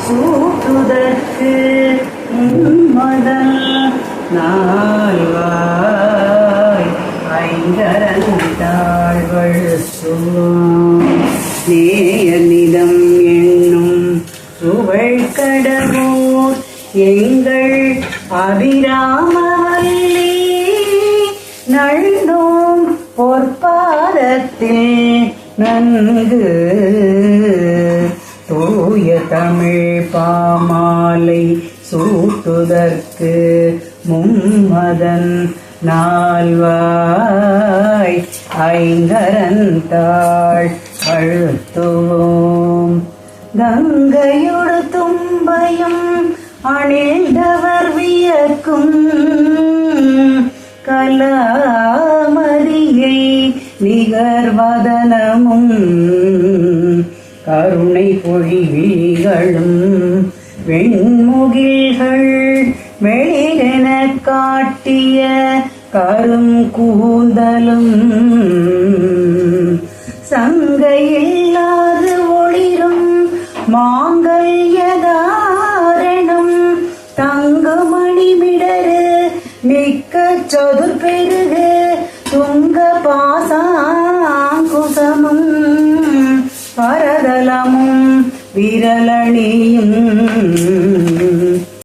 சூட்டுதற்கு மதல் நால்வாய் ஐங்கரந்தாழ்வள் நேயநிதம் என்னும் சுவழ்கடவோர் எங்கள் அபிராமவல்லி நல்நோம் பொற்பாதத்தில் நன்கு தூய தமிழ் பாமாலை சூட்டுதற்கு மும்மதன் நால்வாய் ஐங்கரந்தாள் அழுத்துவோம் கங்கையொடு தும்பையும் அணிந்தவர் வியக்கும் கலாமதியை நிகர்வதனமும் கருணை பொழிவிகளும் வெண்முகில்கள் வெளிரென காட்டிய கரும் கூந்தலும் சங்கையில்லாது ஒளிரும் மாங்கல்யதாரணம் தங்கமணி மிடரு மிக்க சதுர்பெருகு